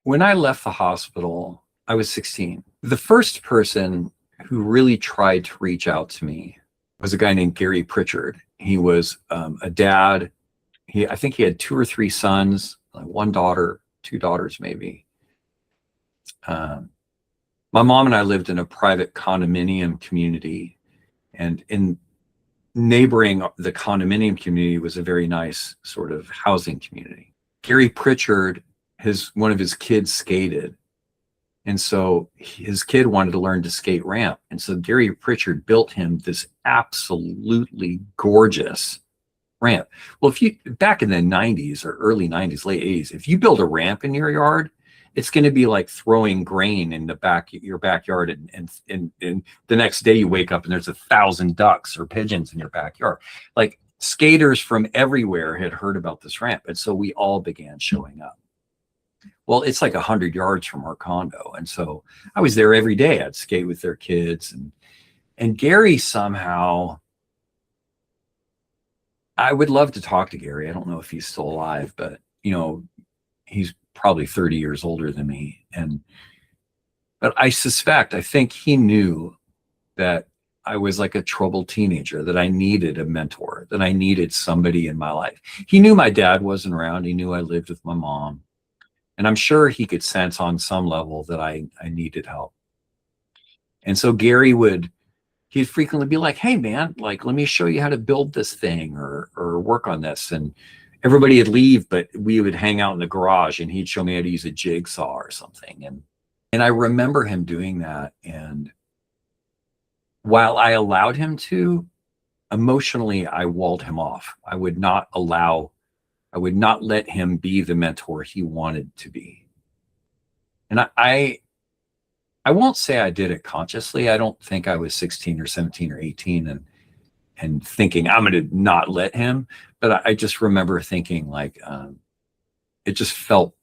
when I left the hospital, I was 16. The first person who really tried to reach out to me was a guy named Gary Pritchard. He was a dad. I think he had 2 or 3 sons, like 1 daughter, 2 daughters maybe. My mom and I lived in a private condominium community, and in neighboring the condominium community was a very nice sort of housing community. Gary Pritchard, one of his kids skated. And so his kid wanted to learn to skate ramp. And so Gary Pritchard built him this absolutely gorgeous ramp. Well, back in the 90s or early 90s, late 80s, if you build a ramp in your yard, it's going to be like throwing grain in your backyard. And the next day you wake up and there's 1,000 ducks or pigeons in your backyard. Like, skaters from everywhere had heard about this ramp. And so we all began showing up. Well, it's like 100 yards from our condo. And so I was there every day. I'd skate with their kids. And Gary somehow, I would love to talk to Gary. I don't know if he's still alive, but he's probably 30 years older than me. But I think he knew that I was like a troubled teenager, that I needed a mentor, that I needed somebody in my life. He knew my dad wasn't around. He knew I lived with my mom. And I'm sure he could sense on some level that I needed help. And so he'd frequently be like, hey man, like, let me show you how to build this thing or work on this. And everybody would leave, but we would hang out in the garage and he'd show me how to use a jigsaw or something. And I remember him doing that. And while I allowed him to, emotionally, I walled him off. I would not let him be the mentor he wanted to be. And I won't say I did it consciously. I don't think I was 16 or 17 or 18 and thinking I'm going to not let him. But I just remember thinking like, it felt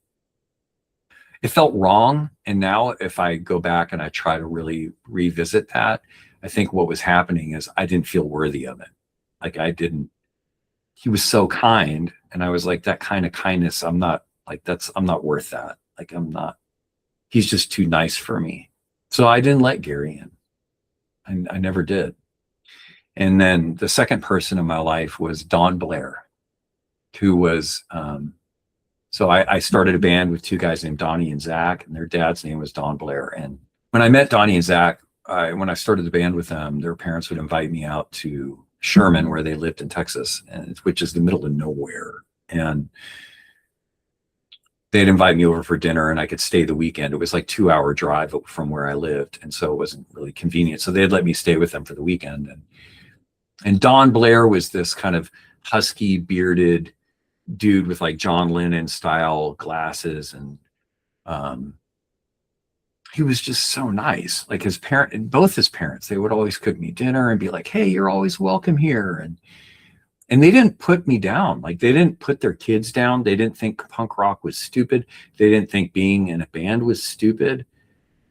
wrong. And now if I go back and I try to really revisit that, I think what was happening is I didn't feel worthy of it. Like he was so kind. And I was like, that kind of kindness, I'm not worth that. Like, he's just too nice for me. So I didn't let Gary in. I never did. And then the second person in my life was Don Blair, who was, so I started a band with 2 guys named Donnie and Zach, and their dad's name was Don Blair. And when I met Donnie and Zach, when I started the band with them, their parents would invite me out to Sherman, where they lived in Texas, which is the middle of nowhere. And they'd invite me over for dinner and I could stay the weekend. It was like 2-hour drive from where I lived. And so it wasn't really convenient. So they'd let me stay with them for the weekend. And Don Blair was this kind of husky bearded dude with like John Lennon style glasses. And he was just so nice. Like both his parents, they would always cook me dinner and be like, hey, you're always welcome here. And they didn't put me down. Like, they didn't put their kids down. They didn't think punk rock was stupid. They didn't think being in a band was stupid.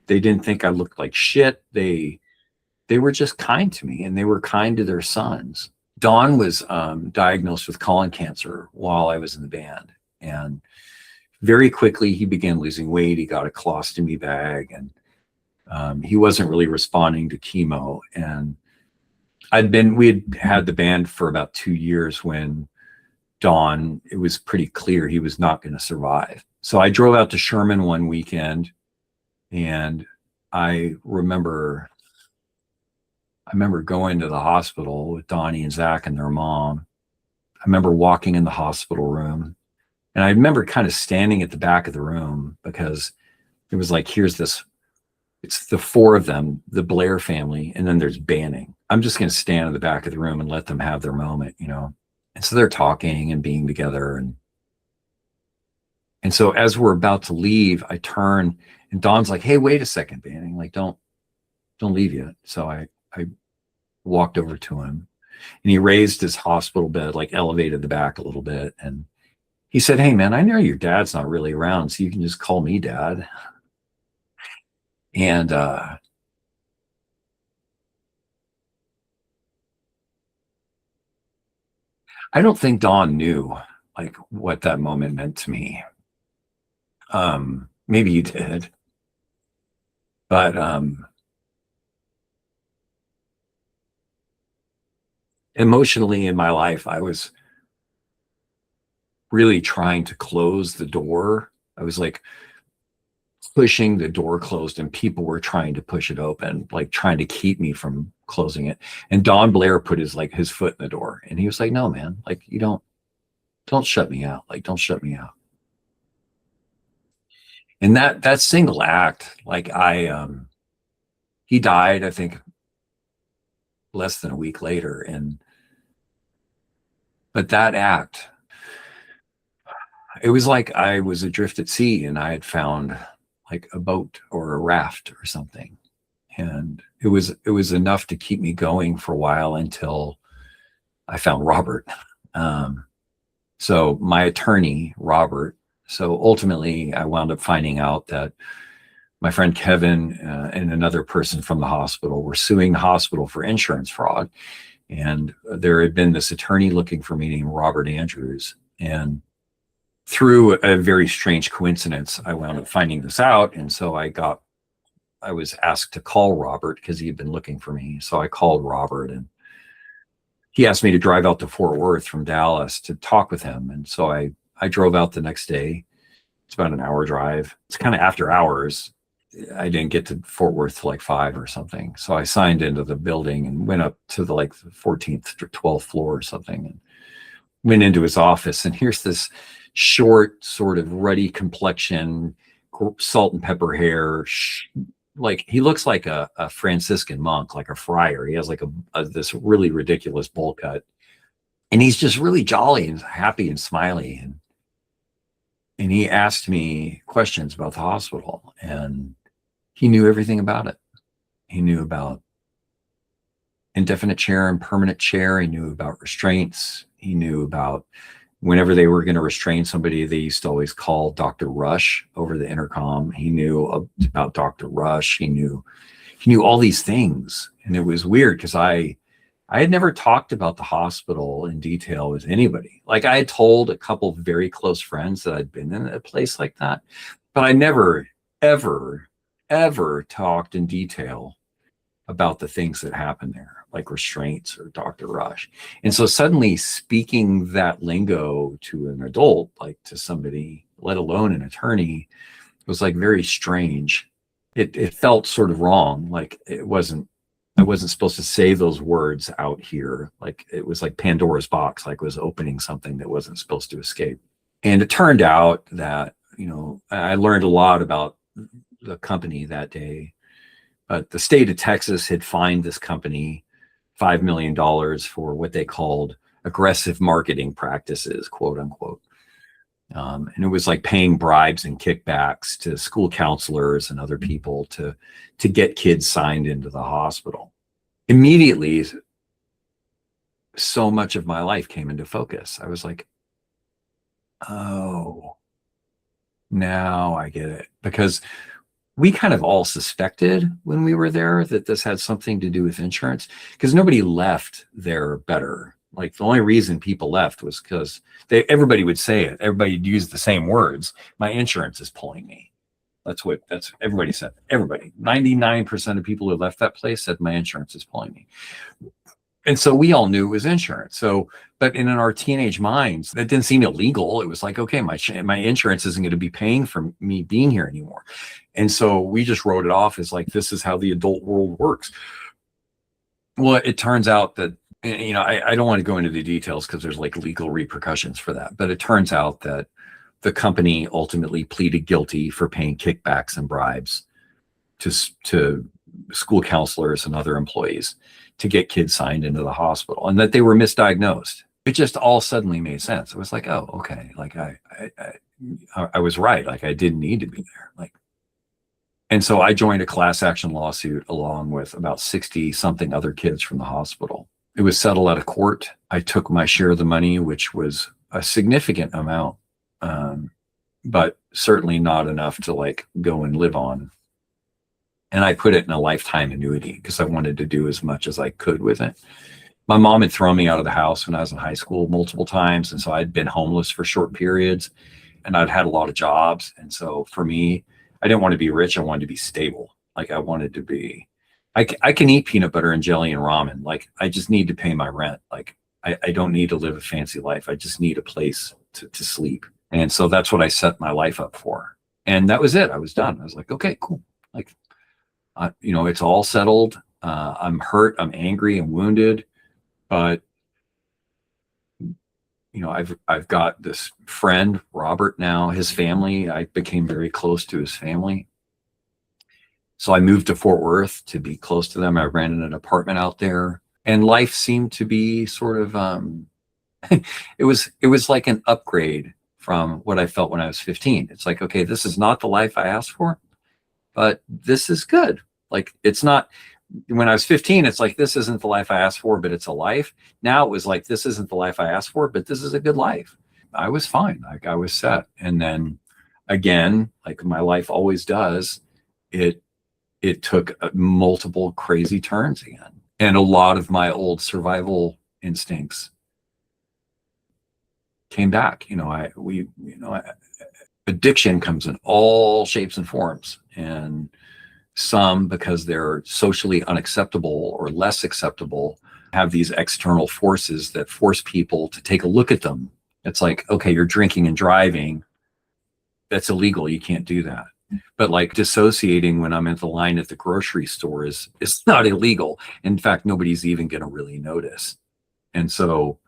They didn't think I looked like shit. They were just kind to me, and they were kind to their sons. Don was diagnosed with colon cancer while I was in the band. And very quickly he began losing weight. He got a colostomy bag, and he wasn't really responding to chemo. And we had had the band for about 2 years when Don, it was pretty clear he was not going to survive. So I drove out to Sherman one weekend, and I remember going to the hospital with Donnie and Zach and their mom. I remember walking in the hospital room, and I remember kind of standing at the back of the room because it was like, it's the 4 of them, the Blair family, and then there's Banning. I'm just going to stand in the back of the room and let them have their moment, And so they're talking and being together. And so as we're about to leave, I turn and Don's like, hey, wait a second, Banning, like, don't leave yet. So I walked over to him, and he raised his hospital bed, like elevated the back a little bit. And he said, hey man, I know your dad's not really around, so you can just call me Dad. And I don't think Don knew like what that moment meant to me. Maybe you did. But emotionally in my life, I was really trying to close the door. I was like pushing the door closed, and people were trying to push it open, like trying to keep me from closing it. And Don Blair put his foot in the door, and he was like, "No, man, like you don't shut me out. Like don't shut me out." And that single act, like he died, I think, less than a week later, and but that act, it was like I was adrift at sea and I had found like a boat or a raft or something. And it was enough to keep me going for a while until I found Robert. Um, so my attorney, Robert. So ultimately, I wound up finding out that my friend Kevin and another person from the hospital were suing the hospital for insurance fraud. And there had been this attorney looking for me named Robert Andrews. And through a very strange coincidence, I wound up finding this out. And so I was asked to call Robert because he had been looking for me. So I called Robert, and he asked me to drive out to Fort Worth from Dallas to talk with him. And so I drove out the next day. It's about an hour drive. It's kind of after hours. I didn't get to Fort Worth till like 5 or something. So I signed into the building and went up to the 14th or 12th floor or something, and went into his office. And here's this short, sort of ruddy complexion, salt and pepper hair. Like he looks like a Franciscan monk, like a friar. He has like this really ridiculous bowl cut, and he's just really jolly and happy and smiley. And he asked me questions about the hospital, and he knew everything about it. He knew about indefinite chair and permanent chair. He knew about restraints. He knew about whenever they were going to restrain somebody, they used to always call Dr. Rush over the intercom. He knew about Dr. Rush. He knew all these things. And it was weird because I had never talked about the hospital in detail with anybody. Like I had told a couple of very close friends that I'd been in a place like that, but I never, ever, ever talked in detail about the things that happened there, like restraints or Dr. Rush. And so suddenly speaking that lingo to an adult, like to somebody, let alone an attorney, was like very strange. It felt sort of wrong. Like I wasn't supposed to say those words out here. Like it was like Pandora's box, like was opening something that wasn't supposed to escape. And it turned out that, I learned a lot about the company that day. But the state of Texas had fined this company $5 million for what they called aggressive marketing practices, quote unquote. And it was like paying bribes and kickbacks to school counselors and other people to get kids signed into the hospital. Immediately, so much of my life came into focus. I was like, oh, now I get it. Because we kind of all suspected when we were there that this had something to do with insurance, because nobody left there better. Like the only reason people left was because everybody would say it. Everybody would use the same words. My insurance is pulling me. That's everybody said. Everybody, 99% of people who left that place said my insurance is pulling me. And so we all knew it was insurance. So, but in our teenage minds, that didn't seem illegal. It was like, okay, my insurance isn't going to be paying for me being here anymore. And so we just wrote it off as like, this is how the adult world works. Well, it turns out that, I don't want to go into the details because there's like legal repercussions for that. But it turns out that the company ultimately pleaded guilty for paying kickbacks and bribes to school counselors and other employees to get kids signed into the hospital, and that they were misdiagnosed. It just all suddenly made sense. It was like, oh, okay. Like I was right. Like I didn't need to be there. Like, and so I joined a class action lawsuit along with about 60 something other kids from the hospital. It was settled out of court. I took my share of the money, which was a significant amount, but certainly not enough to like go and live on. And I put it in a lifetime annuity because I wanted to do as much as I could with it. My mom had thrown me out of the house when I was in high school multiple times. And so I'd been homeless for short periods, and I'd had a lot of jobs. And so for me, I didn't want to be rich. I wanted to be stable. Like I wanted to be, I can eat peanut butter and jelly and ramen. Like I just need to pay my rent. Like I don't need to live a fancy life. I just need a place to sleep. And so that's what I set my life up for. And that was it. I was done. I was like, okay, cool. Like, it's all settled. I'm hurt. I'm angry. I'm wounded, but I've got this friend, Robert, now, his family. I became very close to his family. So I moved to Fort Worth to be close to them. I rented an apartment out there, and life seemed to be sort of, it was like an upgrade from what I felt when I was 15. It's like, okay, this is not the life I asked for, but this is good. Like, it's not, when I was 15, it's like, this isn't the life I asked for, but it's a life. Now it was like, this isn't the life I asked for, but this is a good life. I was fine. Like, I was set. And then again, like my life always does, it took multiple crazy turns again. And a lot of my old survival instincts came back. Addiction comes in all shapes and forms, and some, because they're socially unacceptable or less acceptable, have these external forces that force people to take a look at them. It's like, okay, you're drinking and driving. That's illegal. You can't do that. But like dissociating when I'm at the line at the grocery store is not illegal. In fact, nobody's even going to really notice. And so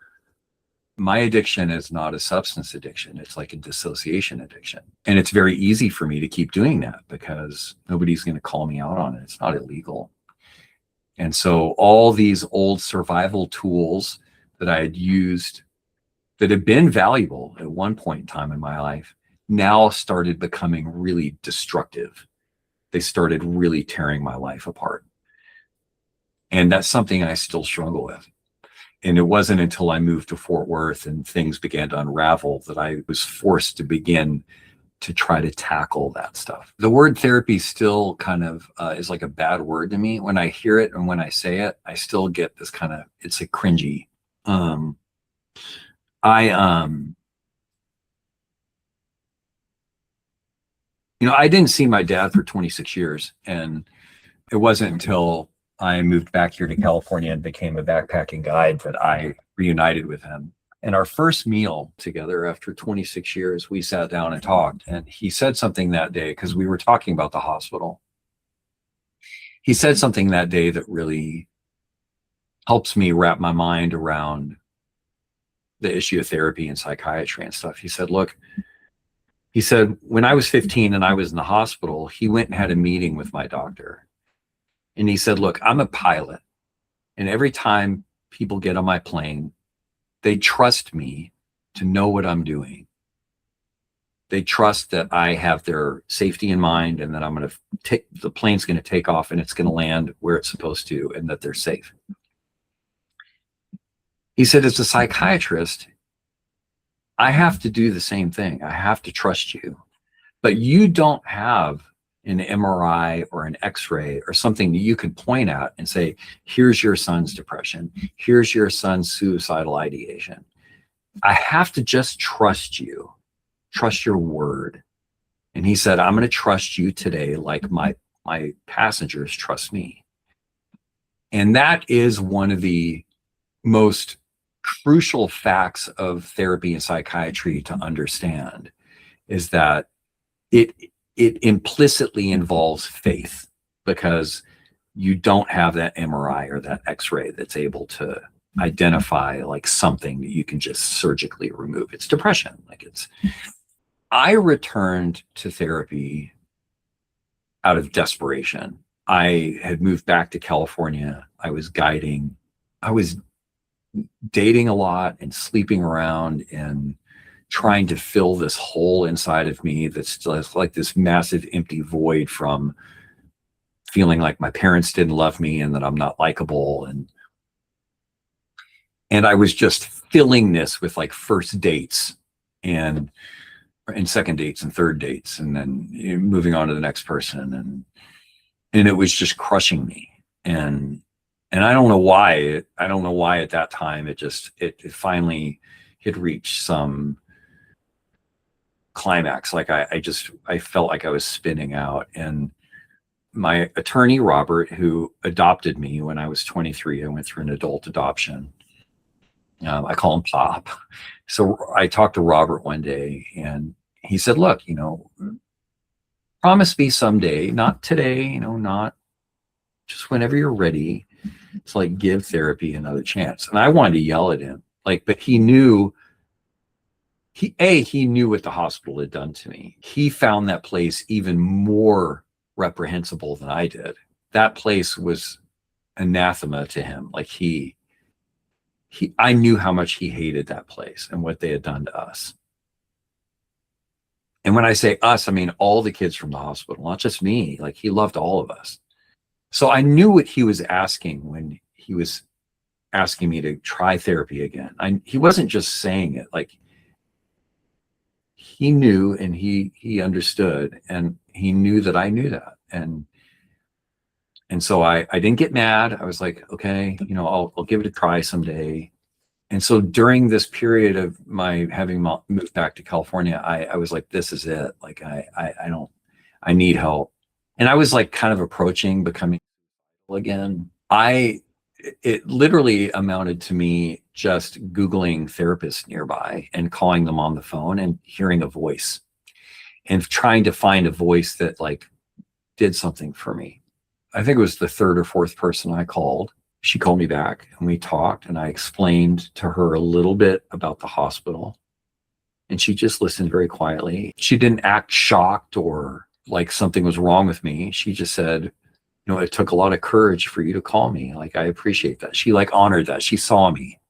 my addiction is not a substance addiction. It's like a dissociation addiction. And it's very easy for me to keep doing that because nobody's going to call me out on it. It's not illegal. And so all these old survival tools that I had used that had been valuable at one point in time in my life now started becoming really destructive. They started really tearing my life apart. And that's something I still struggle with. And it wasn't until I moved to Fort Worth and things began to unravel that I was forced to begin to try to tackle that stuff. The word therapy still kind of is like a bad word to me. When I hear it and when I say it, I still get this kind of, it's a cringy. I didn't see my dad for 26 years. And it wasn't until I moved back here to California and became a backpacking guide that I reunited with him. And our first meal together after 26 years, we sat down and talked. And he said something that day, because we were talking about the hospital. He said something that day that really helps me wrap my mind around the issue of therapy and psychiatry and stuff. He said, look, when I was 15 and I was in the hospital, he went and had a meeting with my doctor. And he said, look, I'm a pilot. And every time people get on my plane, they trust me to know what I'm doing. They trust that I have their safety in mind and that I'm going to take, the plane's going to take off and it's going to land where it's supposed to, and that they're safe. He said, as a psychiatrist, I have to do the same thing. I have to trust you, but you don't have an MRI or an X-ray or something that you can point at and say, here's your son's depression. Here's your son's suicidal ideation. I have to just trust you, trust your word. And he said, I'm going to trust you today like my passengers trust me. And that is one of the most crucial facts of therapy and psychiatry to understand, is that it implicitly involves faith, because you don't have that MRI or that X-ray that's able to identify like something that you can just surgically remove. It's depression. I returned to therapy out of desperation. I had moved back to California. I was guiding. I was dating a lot and sleeping around and trying to fill this hole inside of me that's still like this massive empty void from feeling like my parents didn't love me and that I'm not likable. And I was just filling this with like first dates and second dates and third dates, and then moving on to the next person. And it was just crushing me. And I don't know why. I don't know why at that time it finally had reached some climax. Like I felt like I was spinning out. And my attorney, Robert, who adopted me when I was 23, I went through an adult adoption. I call him Pop. So I talked to Robert one day and he said, look, promise me someday, not today, not just whenever you're ready, to like give therapy another chance. And I wanted to yell at him, but he knew he knew what the hospital had done to me. He found that place even more reprehensible than I did. That place was anathema to him. I knew how much he hated that place and what they had done to us. And when I say us, I mean all the kids from the hospital, not just me. He loved all of us. So I knew what he was asking when he was asking me to try therapy again. He wasn't just saying it. He knew and he understood, and he knew that I knew that. And so I didn't get mad. I was like, okay, I'll give it a try someday. And so during this period of my having moved back to California, I was like, this is it. I need help. And I was kind of approaching becoming again. It literally amounted to me just Googling therapists nearby and calling them on the phone and hearing a voice and trying to find a voice that did something for me. I think it was the third or fourth person I called. She called me back and we talked, and I explained to her a little bit about the hospital, and she just listened very quietly. She didn't act shocked or like something was wrong with me. She just said, it took a lot of courage for you to call me. I appreciate that. She honored that. She saw me.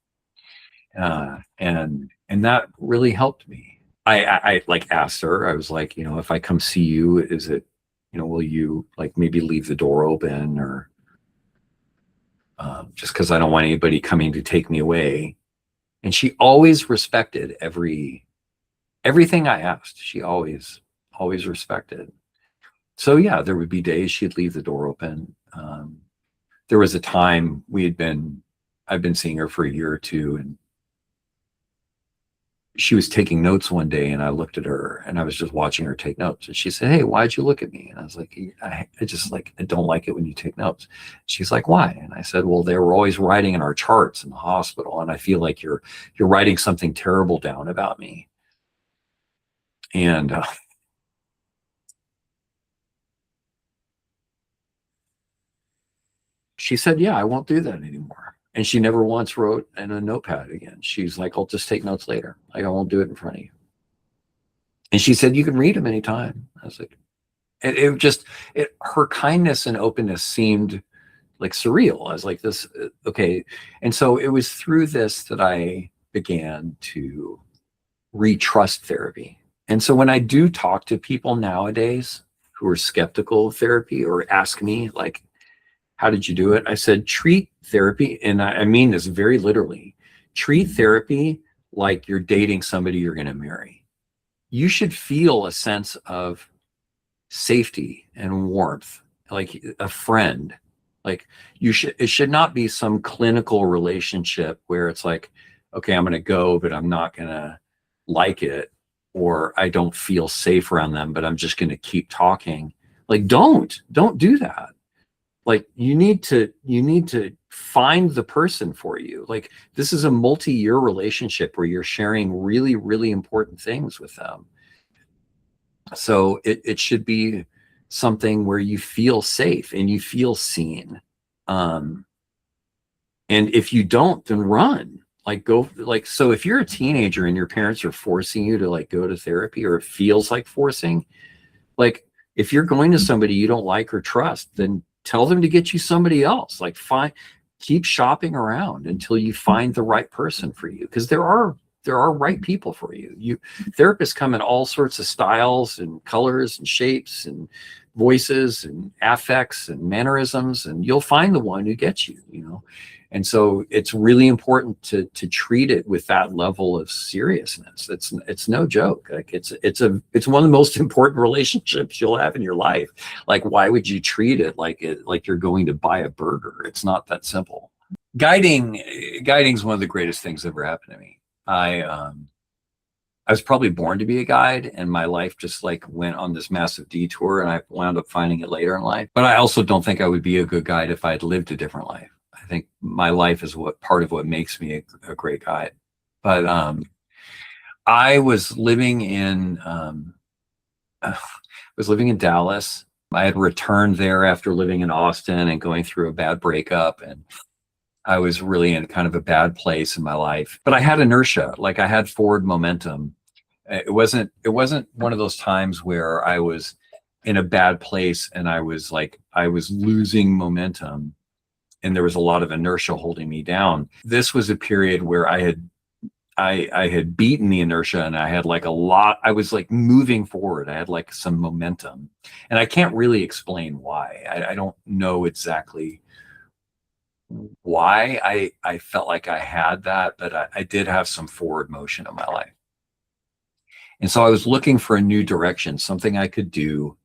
And that really helped me. I asked her, I was like, if I come see you, is it, will you maybe leave the door open, or just because I don't want anybody coming to take me away. And she always respected everything I asked. She always respected. So yeah, there would be days she'd leave the door open. There was a time I've been seeing her for a year or two, and she was taking notes one day, and I looked at her and I was just watching her take notes. And she said, hey, why'd you look at me? And I was like, I just I don't like it when you take notes. She's like, why? And I said, well, they were always writing in our charts in the hospital, and I feel like you're writing something terrible down about me. And she said, yeah, I won't do that anymore. And she never once wrote in a notepad again. She's like, I'll just take notes later. I won't do it in front of you. And she said, you can read them anytime. I was like, her kindness and openness seemed surreal. I was like, this, okay. And so it was through this that I began to retrust therapy. And so when I do talk to people nowadays who are skeptical of therapy or ask me how did you do it? I said, treat therapy, and I mean this very literally, treat therapy like you're dating somebody you're going to marry. You should feel a sense of safety and warmth, like a friend. It should not be some clinical relationship where it's like, okay, I'm going to go, but I'm not going to like it, or I don't feel safe around them, but I'm just going to keep talking. Don't do that. You need to find the person for you. This is a multi-year relationship where you're sharing really, really important things with them. So it should be something where you feel safe and you feel seen. And if you don't, then run. So if you're a teenager and your parents are forcing you to go to therapy, or it feels like forcing, if you're going to somebody you don't like or trust, then tell them to get you somebody else. Keep shopping around until you find the right person for you, because there are right people for you. Therapists come in all sorts of styles and colors and shapes and voices and affects and mannerisms, and you'll find the one who gets you. And so it's really important to treat it with that level of seriousness. It's no joke. It's one of the most important relationships you'll have in your life. Why would you treat it like you're going to buy a burger? It's not that simple. Guiding is one of the greatest things that ever happened to me. I I was probably born to be a guide, and my life just like went on this massive detour, and I wound up finding it later in life. But I also don't think I would be a good guide if I had lived a different life. I think my life is what part of what makes me a great guide. But I was living in Dallas. I had returned there after living in Austin and going through a bad breakup, and I was really in kind of a bad place in my life. But I had inertia, like I had forward momentum. It wasn't one of those times where I was in a bad place and I was losing momentum and there was a lot of inertia holding me down. This was a period where I had beaten the inertia and I had like a lot, I was like moving forward. I had like some momentum, and I can't really explain why. I don't know exactly why I felt like I had that, but I did have some forward motion in my life. And so I was looking for a new direction, something I could do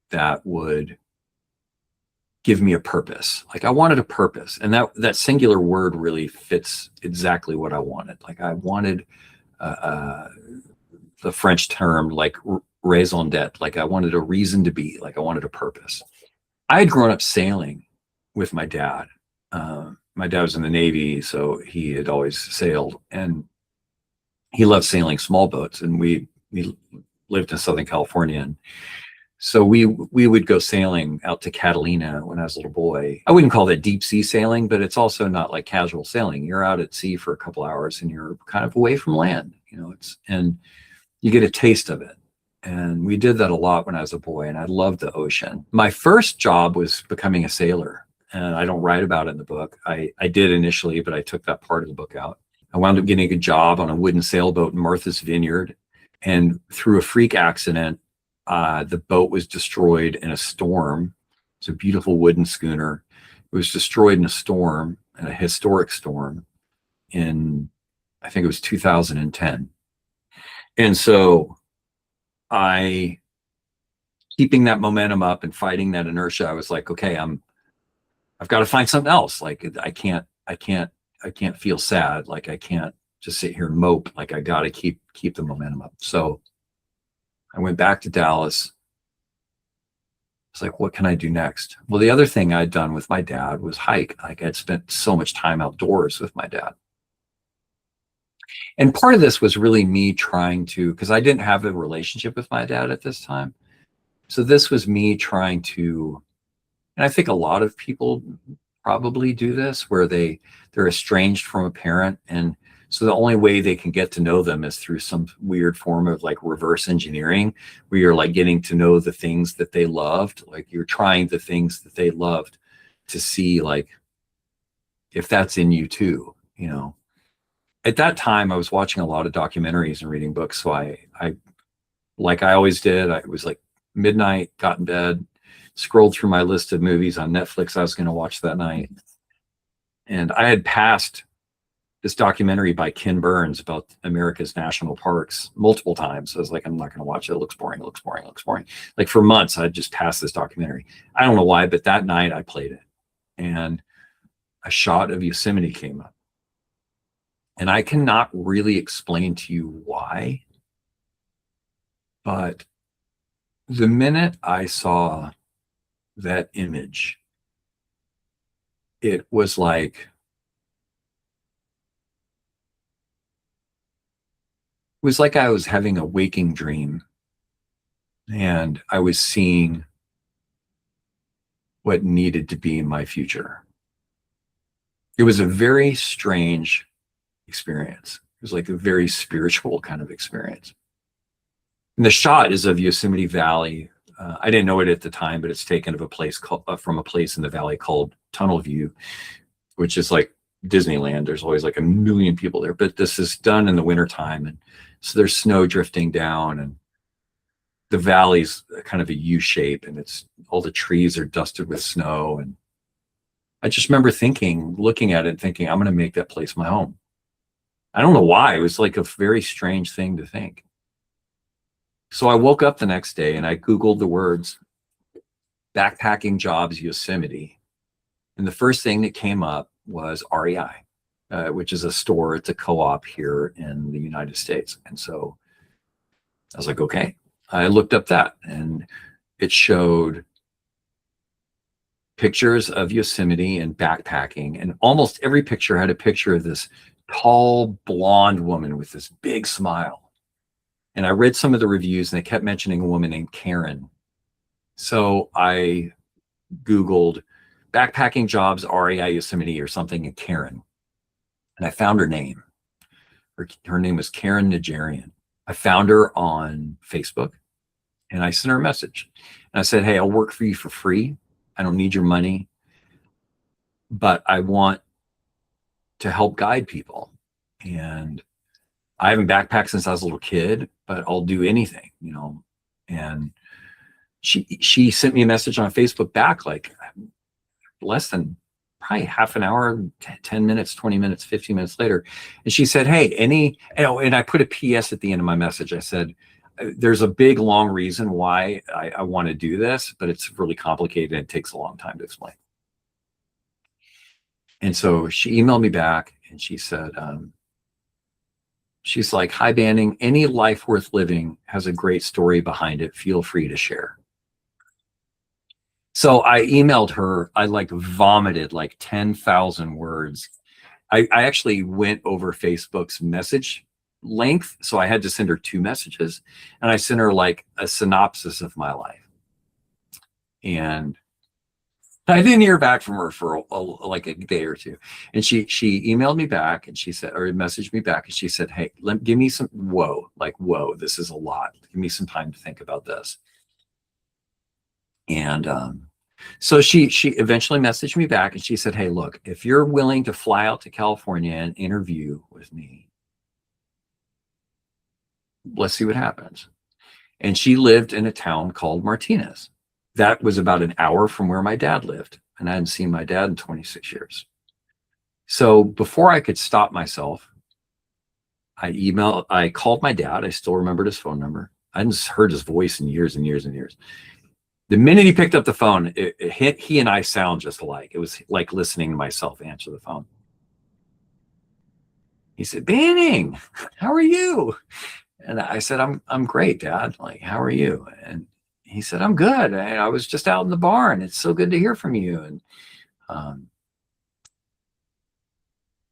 that would give me a purpose. Like I wanted a purpose, and that singular word really fits exactly what I wanted. Like I wanted the French term, like raison d'être. Like I wanted a reason to be. Like I wanted a purpose. I had grown up sailing with my dad. My dad was in the Navy, so he had always sailed, and he loved sailing small boats. And we lived in Southern California, and so we would go sailing out to Catalina when I was a little boy. I wouldn't call that deep sea sailing, but it's also not like casual sailing. You're out at sea for a couple hours and you're kind of away from land, and you get a taste of it. And we did that a lot when I was a boy, and I loved the ocean. My first job was becoming a sailor, and I don't write about it in the book. I did initially, but I took that part of the book out. I wound up getting a job on a wooden sailboat in Martha's Vineyard, and through a freak accident, the boat was destroyed in a storm. It's a beautiful wooden schooner. It was destroyed in a storm, in a historic storm in, I think it was 2010. And so keeping that momentum up and fighting that inertia, I was like, okay, I've got to find something else. Like I can't feel sad. Like I can't just sit here and mope. Like I got to keep the momentum up. So I went back to Dallas. It's like, what can I do next? Well, the other thing I'd done with my dad was hike. Like I'd spent so much time outdoors with my dad. And part of this was really me trying to, because I didn't have a relationship with my dad at this time. So this was me trying to, and I think a lot of people probably do this, where they're estranged from a parent. And so the only way they can get to know them is through some weird form of like reverse engineering, where you're like getting to know the things that they loved. Like you're trying the things that they loved to see like if that's in you too, At that time, I was watching a lot of documentaries and reading books. So I like I always did, it was like midnight, got in bed, scrolled through my list of movies on Netflix I was going to watch that night. And I had passed this documentary by Ken Burns about America's national parks multiple times. I was like, I'm not going to watch it. It looks boring. It looks boring. It looks boring. Like for months, I'd just passed this documentary. I don't know why, but that night I played it, and a shot of Yosemite came up. And I cannot really explain to you why, but the minute I saw that image, it was like, I was having a waking dream, and I was seeing what needed to be in my future. It was a very strange experience. It was like a very spiritual kind of experience. And the shot is of Yosemite Valley. I didn't know it at the time, but it's taken of a place from a place in the valley called Tunnel View, which is like Disneyland. There's always like a million people there, but this is done in the wintertime. And so there's snow drifting down, and the valley's kind of a U shape, and all the trees are dusted with snow. And I just remember looking at it, thinking, I'm going to make that place my home. I don't know why. It was like a very strange thing to think. So I woke up the next day and I Googled the words backpacking jobs Yosemite. And the first thing that came up was REI, which is a store. It's a co-op here in the United States. And so I was like, okay. I looked up that, and it showed pictures of Yosemite and backpacking, and almost every picture had a picture of this tall blonde woman with this big smile. And I read some of the reviews, and they kept mentioning a woman named Karen. So I Googled backpacking jobs, REI Yosemite or something, and Karen. And I found her name. Her name was Karen Najarian. I found her on Facebook, and I sent her a message. And I said, hey, I'll work for you for free. I don't need your money, but I want to help guide people. And I haven't backpacked since I was a little kid, but I'll do anything, you know. And she sent me a message on Facebook back, like less than probably half an hour, 10 minutes, 20 minutes, 15 minutes later. And she said, hey, and I put a PS at the end of my message. I said, there's a big, long reason why I want to do this, but it's really complicated and it takes a long time to explain. And so she emailed me back, and she said, she's like, hi, Banning, any life worth living has a great story behind it. Feel free to share. So I emailed her. I like vomited like 10,000 words. I actually went over Facebook's message length. So I had to send her 2 messages, and I sent her like a synopsis of my life. And I didn't hear back from her for like a day or 2. And she emailed me back, and she said, or messaged me back, and she said, hey, give me some, whoa, this is a lot. Give me some time to think about this. And so she eventually messaged me back, and she said, hey, look, if you're willing to fly out to California and interview with me, let's see what happens. And she lived in a town called Martinez. That was about an hour from where my dad lived, and I hadn't seen my dad in 26 years. So before I could stop myself, I called my dad. I still remembered his phone number. I hadn't heard his voice in years and years and years. The minute he picked up the phone, he and I sound just alike. It was like listening to myself answer the phone. He said, Banning, how are you? And I said, I'm great, Dad. Like, how are you? And he said, I'm good. I was just out in the barn. It's so good to hear from you. And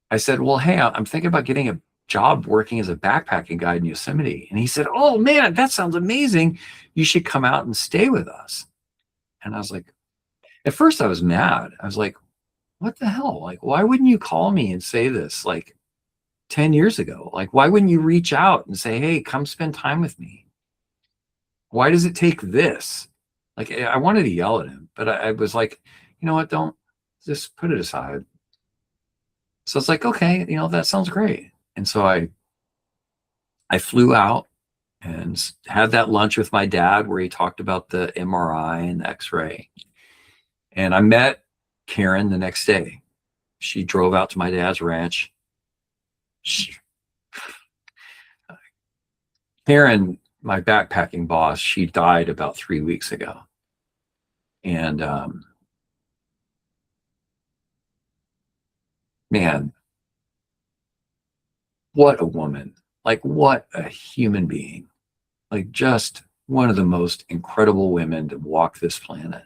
I said, well, hey, I'm thinking about getting a job working as a backpacking guide in Yosemite. And he said, oh man, that sounds amazing. You should come out and stay with us. And I was like, at first I was mad. I was like, what the hell? Like, why wouldn't you call me and say this like 10 years ago? Like, why wouldn't you reach out and say, hey, come spend time with me? Why does it take this? Like, I wanted to yell at him, but I was like, you know what? Don't, just put it aside. So it's like, okay, you know, that sounds great. And so I flew out and had that lunch with my dad where he talked about the MRI and the X-ray. And I met Karen the next day. She drove out to my dad's ranch. Karen, my backpacking boss, she died about 3 weeks ago. And man, what a woman. Like, what a human being. Like, just one of the most incredible women to walk this planet.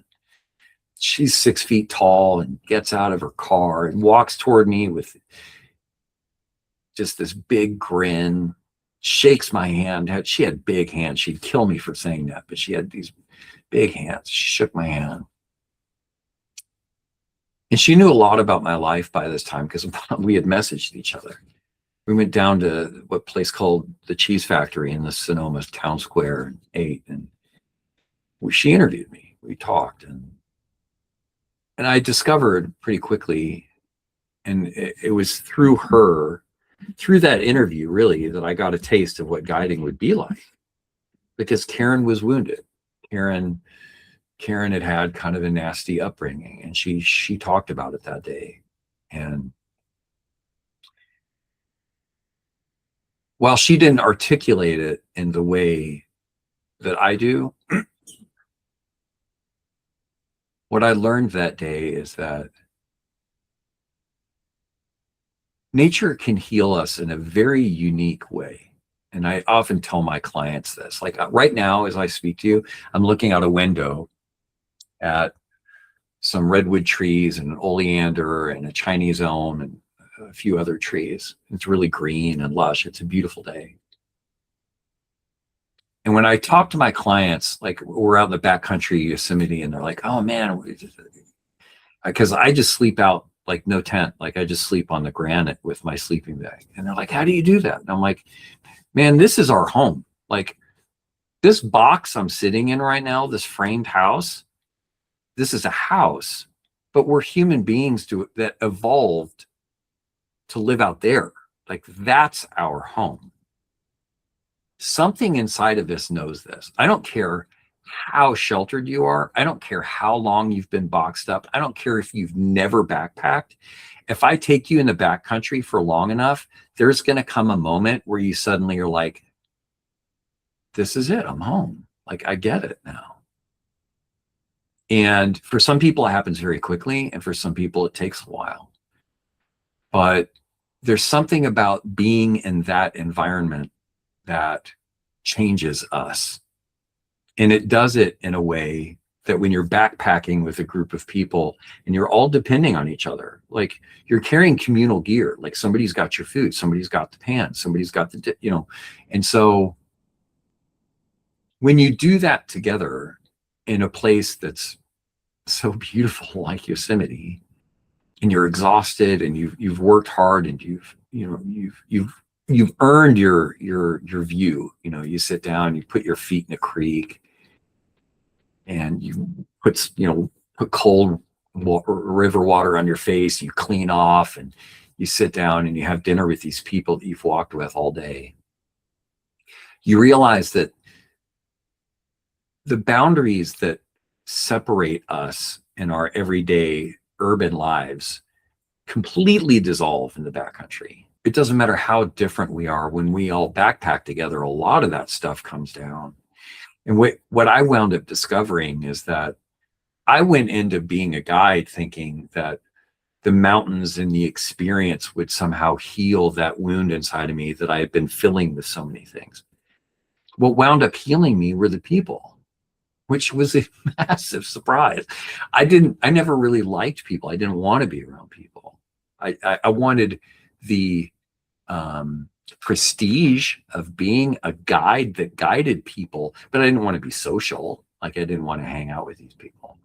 She's 6 feet tall and gets out of her car and walks toward me with just this big grin, shakes my hand. She had big hands. She'd kill me for saying that, but she had these big hands. She shook my hand. And she knew a lot about my life by this time because we had messaged each other. We went down to what place called the Cheese Factory in the Sonoma town square and ate. And she interviewed me. We talked, and I discovered pretty quickly, and it was through her, through that interview, really, that I got a taste of what guiding would be like. Because Karen was wounded. Karen had had kind of a nasty upbringing, and she talked about it that day. And while she didn't articulate it in the way that I do, what I learned that day is that nature can heal us in a very unique way. And I often tell my clients this, like right now, as I speak to you, I'm looking out a window at some redwood trees and an oleander and a Chinese elm and a few other trees. It's really green and lush. It's a beautiful day. And when I talk to my clients, like we're out in the backcountry Yosemite, and they're like, oh man, because I just sleep out, like no tent. Like I just sleep on the granite with my sleeping bag. And they're like, how do you do that? And I'm like, man, this is our home. Like this box I'm sitting in right now, this framed house, this is a house, but we're human beings that evolved to live out there. Like that's our home. Something inside of us knows this. I don't care how sheltered you are. I don't care how long you've been boxed up. I don't care if you've never backpacked. If I take you in the backcountry for long enough, there's going to come a moment where you suddenly are like, this is it. I'm home. Like I get it now. And for some people, it happens very quickly. And for some people, it takes a while. But there's something about being in that environment that changes us. And it does it in a way that when you're backpacking with a group of people and you're all depending on each other, like you're carrying communal gear, like somebody's got your food, somebody's got the pan, somebody's got the, and so when you do that together in a place that's so beautiful like Yosemite, and you're exhausted and you've worked hard and you've earned your view. You sit down, you put your feet in a creek, and you put cold river water on your face. You clean off, and you sit down and you have dinner with these people that you've walked with all day. You realize that the boundaries that separate us in our everyday urban lives completely dissolve in the backcountry. It doesn't matter how different we are. When we all backpack together, a lot of that stuff comes down. And what I wound up discovering is that I went into being a guide thinking that the mountains and the experience would somehow heal that wound inside of me that I had been filling with so many things. What wound up healing me were the people, which was a massive surprise. I never really liked people. I didn't want to be around people. I wanted the prestige of being a guide that guided people, but I didn't want to be social. Like I didn't want to hang out with these people.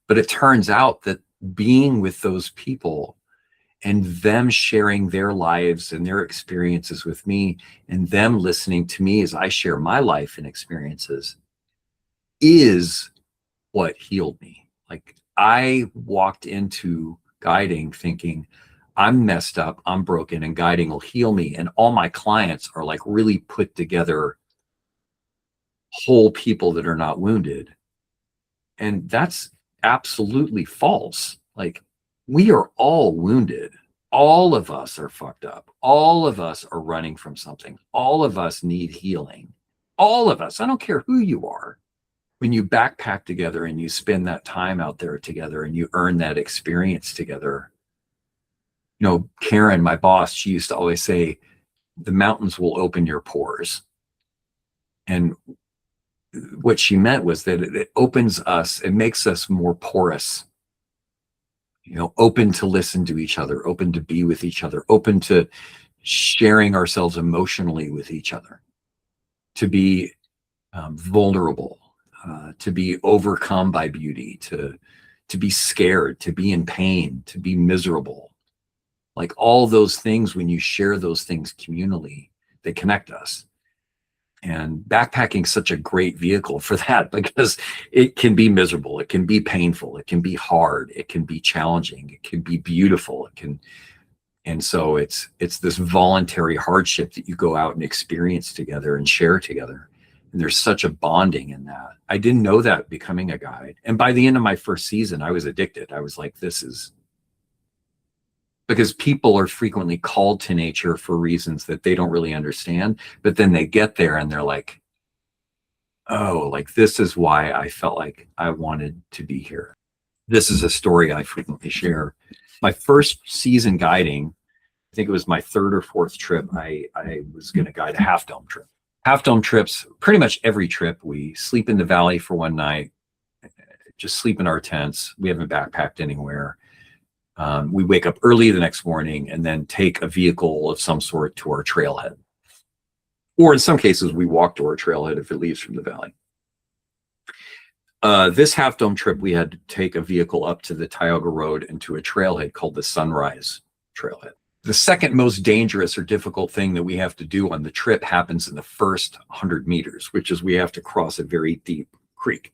But it turns out that being with those people and them sharing their lives and their experiences with me, and them listening to me as I share my life and experiences, is what healed me. Like I walked into guiding thinking, I'm messed up, I'm broken, and guiding will heal me. And all my clients are like really put together whole people that are not wounded. And that's absolutely false. Like we are all wounded. All of us are fucked up. All of us are running from something. All of us need healing. All of us. I don't care who you are. When you backpack together and you spend that time out there together and you earn that experience together, Karen, my boss, she used to always say, the mountains will open your pores. And what she meant was that it opens us, it makes us more porous, open to listen to each other, open to be with each other, open to sharing ourselves emotionally with each other, to be vulnerable, to be overcome by beauty, to be scared, to be in pain, to be miserable. Like all those things, when you share those things communally, they connect us. And backpacking is such a great vehicle for that, because it can be miserable, it can be painful, it can be hard, it can be challenging, it can be beautiful, and so it's this voluntary hardship that you go out and experience together and share together. And there's such a bonding in that. I didn't know that becoming a guide. And by the end of my first season, I was addicted. I was like, this is, because people are frequently called to nature for reasons that they don't really understand, but then they get there and they're like, oh, like this is why I felt like I wanted to be here. This is a story I frequently share. My first season guiding, think it was my third or fourth trip, I was going to guide a Half Dome trip. Half Dome trips, pretty much every trip, we sleep in the valley for one night, just sleep in our tents. We haven't backpacked anywhere. We wake up early the next morning and then take a vehicle of some sort to our trailhead. Or in some cases, we walk to our trailhead if it leaves from the valley. This Half Dome trip, we had to take a vehicle up to the Tioga Road and to a trailhead called the Sunrise Trailhead. The second most dangerous or difficult thing that we have to do on the trip happens in the first 100 meters, which is we have to cross a very deep creek.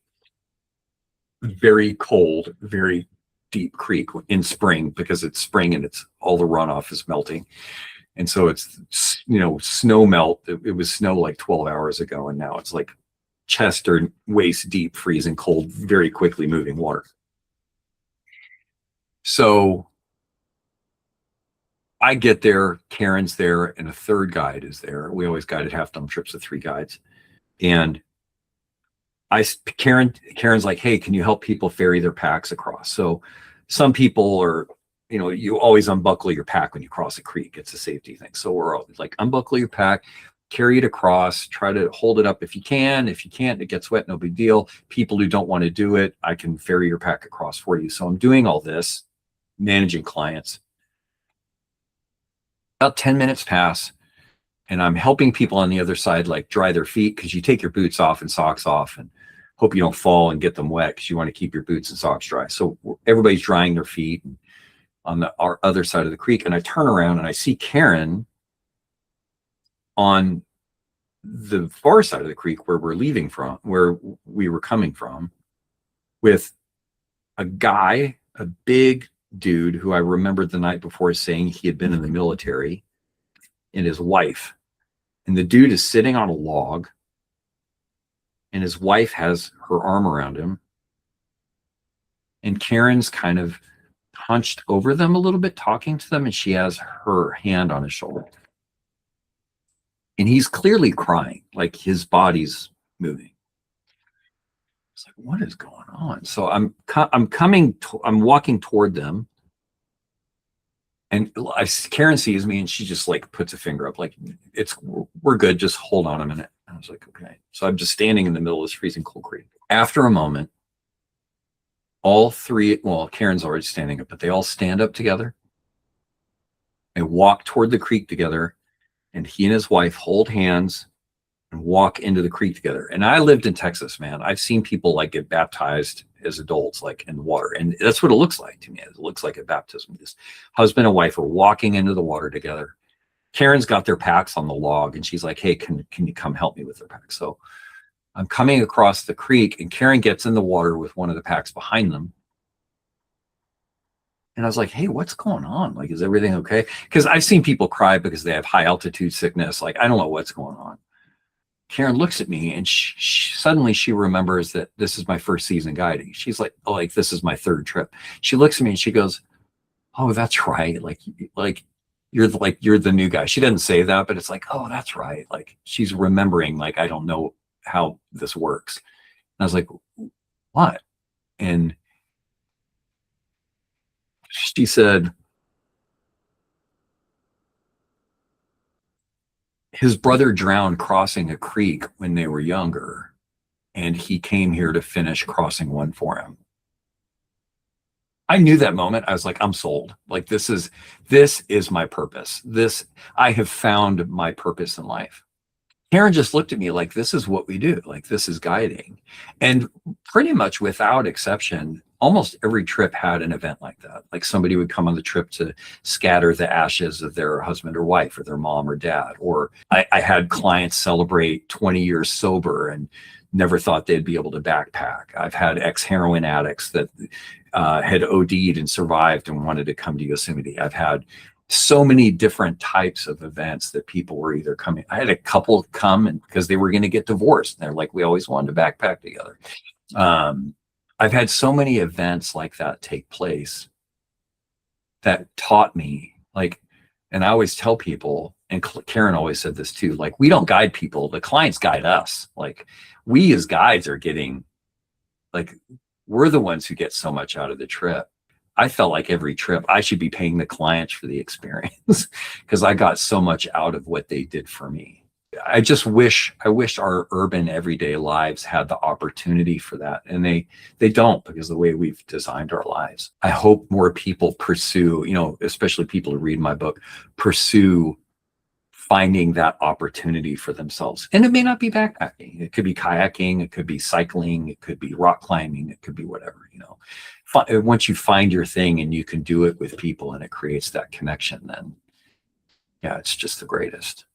Very cold, very deep creek in spring, because it's spring and it's all the runoff is melting. And so it's, snow melt. It was snow like 12 hours ago, and now it's like chest or waist deep, freezing cold, very quickly moving water. So I get there, Karen's there, and a third guide is there. We always guided Half Dome trips with 3 guides. And Karen's like, hey, can you help people ferry their packs across? So some people are, you always unbuckle your pack when you cross a creek. It's a safety thing. So we're all like, unbuckle your pack, carry it across, try to hold it up if you can. If you can't, it gets wet, no big deal. People who don't want to do it, I can ferry your pack across for you. So I'm doing all this, managing clients. About 10 minutes pass, and I'm helping people on the other side, like dry their feet, because you take your boots off and socks off and hope you don't fall and get them wet, because you want to keep your boots and socks dry. So everybody's drying their feet on our other side of the creek. And I turn around and I see Karen on the far side of the creek where we're leaving from, where we were coming from, with a guy, a big dude who I remembered the night before saying he had been in the military, and his wife. And the dude is sitting on a log, and his wife has her arm around him. And Karen's kind of hunched over them a little bit, talking to them, and she has her hand on his shoulder. And he's clearly crying, like his body's moving. It's like, what is going on? So I'm walking toward them, and Karen sees me, and she just like puts a finger up, like, we're good, just hold on a minute. I was like, okay. So I'm just standing in the middle of this freezing cold creek. After a moment, all 3, well, Karen's already standing up, but they all stand up together. They walk toward the creek together, and he and his wife hold hands and walk into the creek together. And I lived in Texas, man. I've seen people like get baptized as adults, like in water. And that's what it looks like to me. It looks like a baptism. This husband and wife are walking into the water together. Karen's got their packs on the log, and she's like, hey, can you come help me with their packs? So I'm coming across the creek, and Karen gets in the water with one of the packs behind them. And I was like, hey, what's going on? Like, is everything okay? Because I've seen people cry because they have high altitude sickness. Like, I don't know what's going on. Karen looks at me, and suddenly she remembers that this is my first season guiding. She's like, oh, like, this is my third trip. She looks at me and she goes, oh, that's right. Like you're the new guy. She doesn't say that, but it's like, oh, that's right. Like, she's remembering, like, I don't know how this works. And I was like, what? And she said, his brother drowned crossing a creek when they were younger, and he came here to finish crossing one for him. I knew that moment. I was like, I'm sold. Like, this is my purpose. I have found my purpose in life. Karen just looked at me like, this is what we do. Like, this is guiding. And pretty much without exception, almost every trip had an event like that. Like, somebody would come on the trip to scatter the ashes of their husband or wife or their mom or dad. Or I had clients celebrate 20 years sober and never thought they'd be able to backpack. I've had ex-heroin addicts that had OD'd and survived and wanted to come to Yosemite. I've had so many different types of events that people were either coming. I had a couple come and because they were going to get divorced. And they're like, we always wanted to backpack together. I've had so many events like that take place that taught me, like, and I always tell people, and Karen always said this too, like, we don't guide people, the clients guide us. Like, we as guides are getting, like, we're the ones who get so much out of the trip. I felt like every trip I should be paying the clients for the experience because I got so much out of what they did for me. I wish our urban everyday lives had the opportunity for that. And they don't, because the way we've designed our lives. I hope more people pursue, especially people who read my book, pursue finding that opportunity for themselves. And it may not be backpacking. It could be kayaking, it could be cycling, it could be rock climbing, it could be whatever, Once you find your thing and you can do it with people and it creates that connection, then yeah, it's just the greatest.